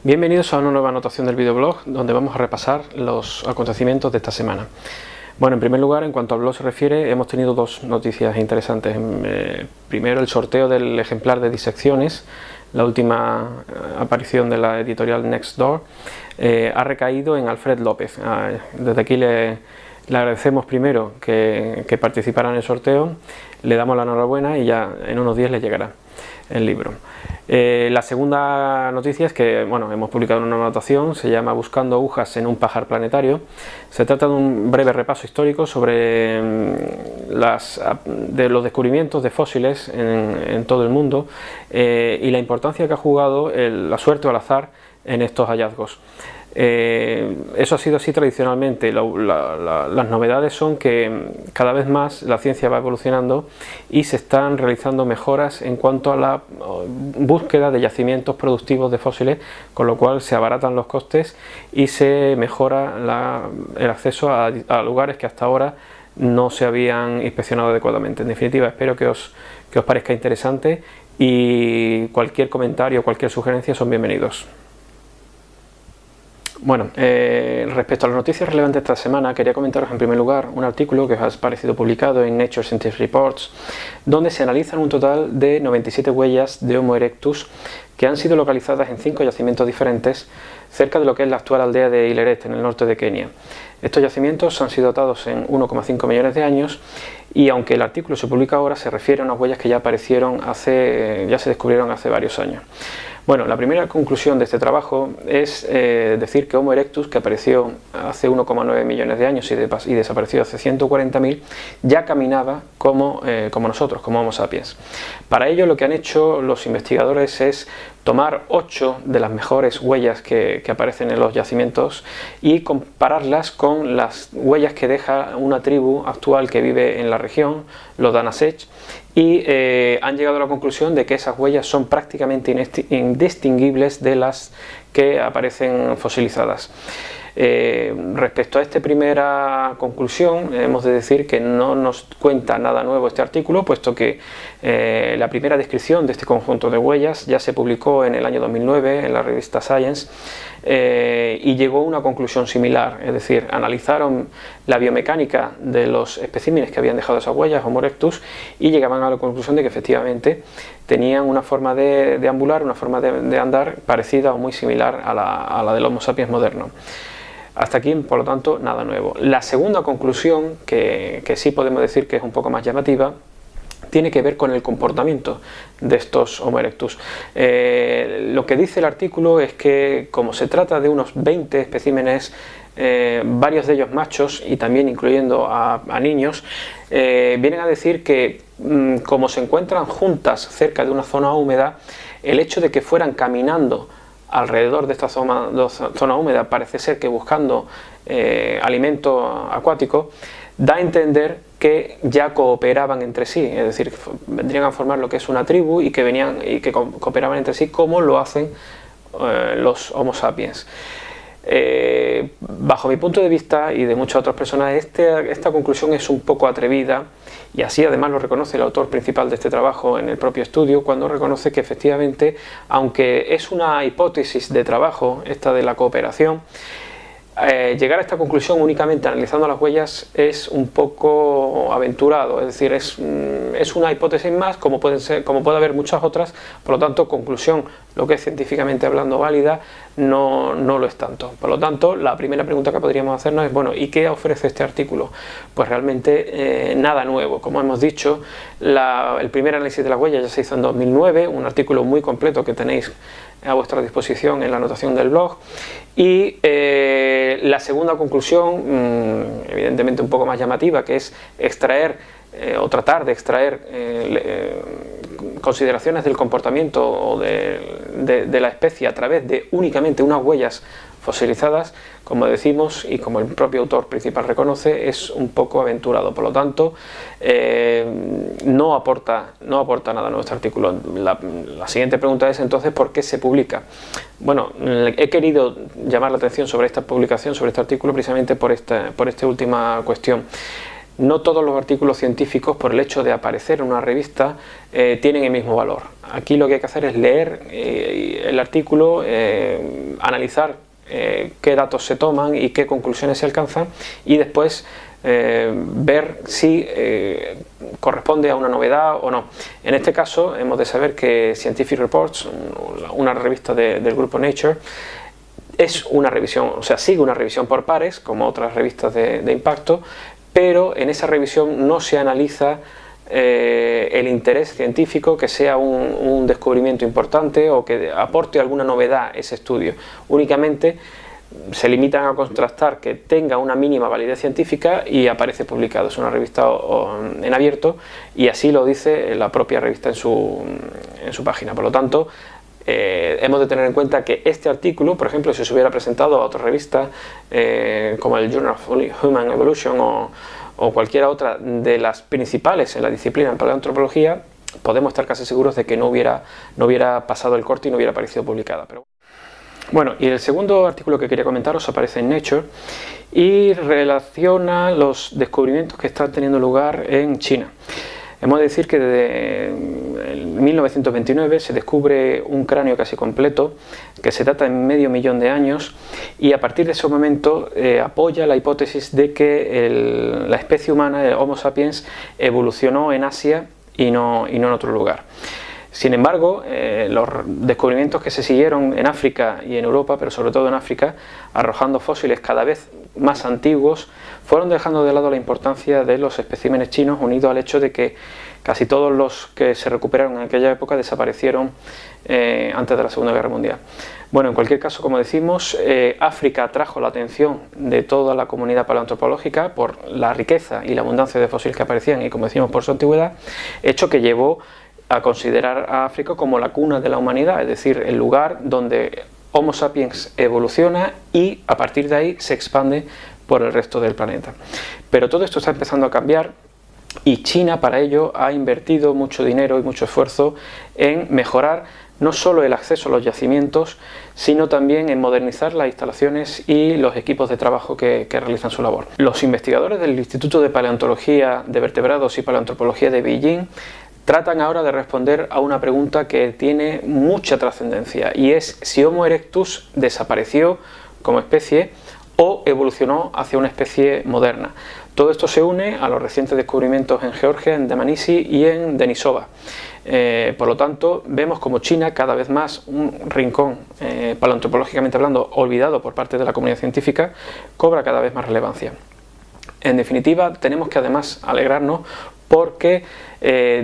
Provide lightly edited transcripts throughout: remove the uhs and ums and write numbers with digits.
Bienvenidos a una nueva anotación del videoblog donde vamos a repasar los acontecimientos de esta semana. Bueno, en primer lugar, en cuanto al blog se refiere, hemos tenido dos noticias interesantes. Primero, el sorteo del ejemplar de Disecciones, la última aparición de la editorial Nextdoor, ha recaído en Alfred López. Desde aquí le agradecemos primero que participara en el sorteo, le damos la enhorabuena y ya en unos días le llegará el libro. La segunda noticia es que hemos publicado una anotación, se llama Buscando agujas en un pajar planetario. Se trata de un breve repaso histórico sobre los descubrimientos de fósiles en todo el mundo y la importancia que ha jugado la suerte o el azar en estos hallazgos. Eso ha sido así tradicionalmente. Las novedades son que cada vez más la ciencia va evolucionando y se están realizando mejoras en cuanto a la búsqueda de yacimientos productivos de fósiles, con lo cual se abaratan los costes y se mejora el acceso a lugares que hasta ahora no se habían inspeccionado adecuadamente. En definitiva, espero que os parezca interesante y cualquier comentario, cualquier sugerencia son bienvenidos. Bueno, respecto a las noticias relevantes de esta semana, quería comentaros en primer lugar un artículo que os ha aparecido publicado en Nature Scientific Reports, donde se analizan un total de 97 huellas de Homo erectus que han sido localizadas en 5 yacimientos diferentes cerca de lo que es la actual aldea de Ileret, en el norte de Kenia. Estos yacimientos han sido datados en 1,5 millones de años y aunque el artículo se publica ahora, se refiere a unas huellas que ya se descubrieron hace varios años. Bueno, la primera conclusión de este trabajo es decir que Homo erectus, que apareció hace 1,9 millones de años y desapareció hace 140.000, ya caminaba como nosotros, como Homo sapiens. Para ello lo que han hecho los investigadores es tomar 8 de las mejores huellas que aparecen en los yacimientos y compararlas con las huellas que deja una tribu actual que vive en la región, los Danasech, y han llegado a la conclusión de que esas huellas son prácticamente indistinguibles de las que aparecen fosilizadas. Respecto a esta primera conclusión, hemos de decir que no nos cuenta nada nuevo este artículo, puesto que la primera descripción de este conjunto de huellas ya se publicó en el año 2009 en la revista Science y llegó a una conclusión similar, es decir, analizaron la biomecánica de los especímenes que habían dejado esas huellas, Homo erectus, y llegaban a la conclusión de que efectivamente tenían una forma de deambular, una forma de andar parecida o muy similar a la del Homo sapiens moderno. Hasta aquí, por lo tanto, nada nuevo. La segunda conclusión, que sí podemos decir que es un poco más llamativa, tiene que ver con el comportamiento de estos Homo erectus. Lo que dice el artículo es que, como se trata de unos 20 especímenes, varios de ellos machos y también incluyendo a niños, vienen a decir que como se encuentran juntas cerca de una zona húmeda, el hecho de que fueran caminando alrededor de esta zona húmeda, parece ser que buscando alimento acuático, da a entender que ya cooperaban entre sí, es decir, vendrían a formar lo que es una tribu y que cooperaban entre sí como lo hacen los Homo sapiens. Bajo mi punto de vista y de muchas otras personas, esta conclusión es un poco atrevida, y así además lo reconoce el autor principal de este trabajo en el propio estudio, cuando reconoce que efectivamente, aunque es una hipótesis de trabajo esta de la cooperación, llegar a esta conclusión únicamente analizando las huellas es un poco aventurado, es decir, es una hipótesis más, como puede haber muchas otras. Por lo tanto, conclusión, lo que es científicamente hablando válida, no lo es tanto. Por lo tanto, la primera pregunta que podríamos hacernos es, bueno, ¿y qué ofrece este artículo? Pues realmente nada nuevo. Como hemos dicho, el primer análisis de las huellas ya se hizo en 2009, un artículo muy completo que tenéis a vuestra disposición en la anotación del blog, y la segunda conclusión, evidentemente un poco más llamativa, que es extraer o tratar de extraer consideraciones del comportamiento o de la especie a través de únicamente unas huellas fosilizadas, como decimos y como el propio autor principal reconoce, es un poco aventurado. Por lo tanto, no aporta nada a nuestro artículo. La siguiente pregunta es entonces ¿por qué se publica? Bueno, he querido llamar la atención sobre esta publicación, sobre este artículo, precisamente por esta última cuestión. no todos los artículos científicos, por el hecho de aparecer en una revista, tienen el mismo valor. Aquí lo que hay que hacer es leer el artículo, analizar qué datos se toman y qué conclusiones se alcanzan, y después ver si corresponde a una novedad o no. En este caso hemos de saber que Scientific Reports, una revista del grupo Nature, es una revisión, o sea, sigue una revisión por pares, como otras revistas de impacto, pero en esa revisión no se analiza el interés científico, que sea un descubrimiento importante o que aporte alguna novedad a ese estudio. Únicamente se limitan a contrastar que tenga una mínima validez científica y aparece publicado. Es una revista en abierto, y así lo dice la propia revista en su página. Por lo tanto, hemos de tener en cuenta que este artículo, por ejemplo, si se hubiera presentado a otra revista como el Journal of Human Evolution o cualquiera otra de las principales en la disciplina en paleoantropología, podemos estar casi seguros de que no hubiera pasado el corte y no hubiera aparecido publicada. Pero bueno, y el segundo artículo que quería comentaros aparece en Nature y relaciona los descubrimientos que están teniendo lugar en China. Hemos de decir que desde 1929 se descubre un cráneo casi completo que se data en medio millón de años, y a partir de ese momento apoya la hipótesis de que la especie humana, el Homo sapiens, evolucionó en Asia y no en otro lugar. Sin embargo, los descubrimientos que se siguieron en África y en Europa, pero sobre todo en África, arrojando fósiles cada vez más antiguos, fueron dejando de lado la importancia de los especímenes chinos, unido al hecho de que casi todos los que se recuperaron en aquella época desaparecieron antes de la Segunda Guerra Mundial. Bueno, en cualquier caso, como decimos, África atrajo la atención de toda la comunidad paleoantropológica por la riqueza y la abundancia de fósiles que aparecían y, como decimos, por su antigüedad, hecho que llevó a considerar a África como la cuna de la humanidad, es decir, el lugar donde Homo sapiens evoluciona y a partir de ahí se expande por el resto del planeta. Pero todo esto está empezando a cambiar, y China para ello ha invertido mucho dinero y mucho esfuerzo en mejorar no solo el acceso a los yacimientos, sino también en modernizar las instalaciones y los equipos de trabajo que realizan su labor. Los investigadores del Instituto de Paleontología de Vertebrados y Paleoantropología de Beijing tratan ahora de responder a una pregunta que tiene mucha trascendencia, y es si Homo erectus desapareció como especie o evolucionó hacia una especie moderna. Todo esto se une a los recientes descubrimientos en Georgia, en Dmanisi y en Denisova. Por lo tanto, vemos como China, cada vez más un rincón, paleoantropológicamente hablando, olvidado por parte de la comunidad científica, cobra cada vez más relevancia. En definitiva, tenemos que además alegrarnos porque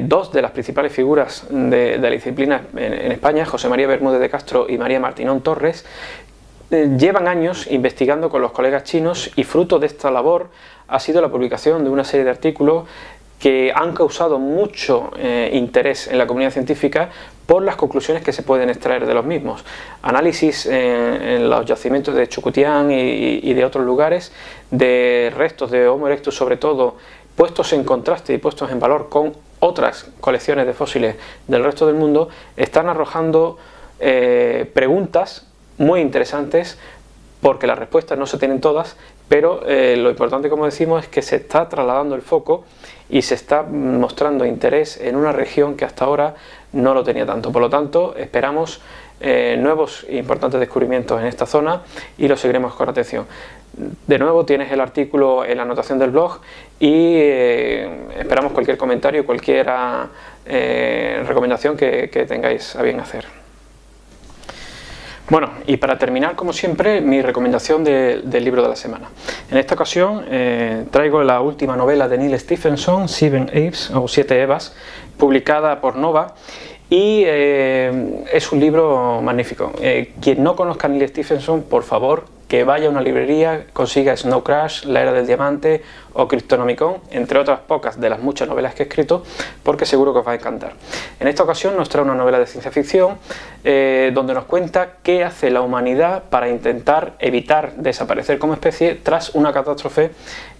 dos de las principales figuras de la disciplina en España, José María Bermúdez de Castro y María Martinón Torres, llevan años investigando con los colegas chinos, y fruto de esta labor ha sido la publicación de una serie de artículos que han causado mucho interés en la comunidad científica por las conclusiones que se pueden extraer de los mismos. Análisis en los yacimientos de Chukutian y de otros lugares de restos de Homo erectus, sobre todo, puestos en contraste y puestos en valor con otras colecciones de fósiles del resto del mundo, están arrojando preguntas muy interesantes, porque las respuestas no se tienen todas, pero lo importante, como decimos, es que se está trasladando el foco y se está mostrando interés en una región que hasta ahora no lo tenía tanto. Por lo tanto, esperamos nuevos e importantes descubrimientos en esta zona y los seguiremos con atención. De nuevo, tienes el artículo en la anotación del blog y esperamos cualquier comentario, cualquier recomendación que tengáis a bien hacer. Bueno, y para terminar, como siempre, mi recomendación del libro de la semana. En esta ocasión traigo la última novela de Neal Stephenson, Seven Eves, o Siete Evas, publicada por Nova, y es un libro magnífico. Quien no conozca a Neal Stephenson, por favor, que vaya a una librería, consiga Snow Crash, La Era del Diamante o Cryptonomicon, entre otras pocas de las muchas novelas que he escrito, porque seguro que os va a encantar. En esta ocasión nos trae una novela de ciencia ficción donde nos cuenta qué hace la humanidad para intentar evitar desaparecer como especie tras una catástrofe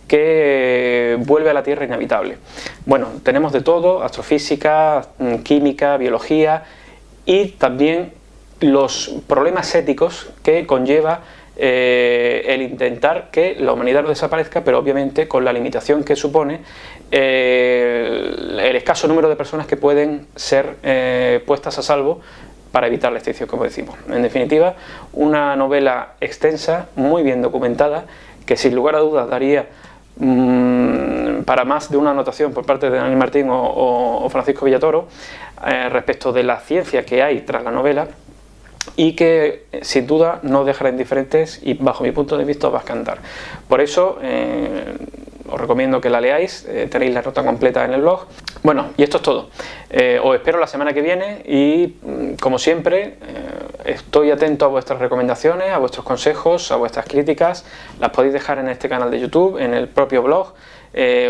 que vuelve a la Tierra inhabitable. Bueno, tenemos de todo: astrofísica, química, biología y también los problemas éticos que conlleva el intentar que la humanidad no desaparezca, pero obviamente con la limitación que supone el escaso número de personas que pueden ser puestas a salvo para evitar la extinción, como decimos. En definitiva, una novela extensa, muy bien documentada, que sin lugar a dudas daría para más de una anotación por parte de Daniel Martín o Francisco Villatoro respecto de la ciencia que hay tras la novela, y que sin duda no dejará indiferentes y bajo mi punto de vista os va a encantar. Por eso os recomiendo que la leáis, tenéis la nota completa en el blog. Bueno, y esto es todo. Os espero la semana que viene y como siempre estoy atento a vuestras recomendaciones, a vuestros consejos, a vuestras críticas. Las podéis dejar en este canal de YouTube, en el propio blog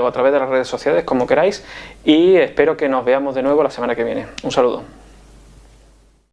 o a través de las redes sociales, como queráis, y espero que nos veamos de nuevo la semana que viene. Un saludo.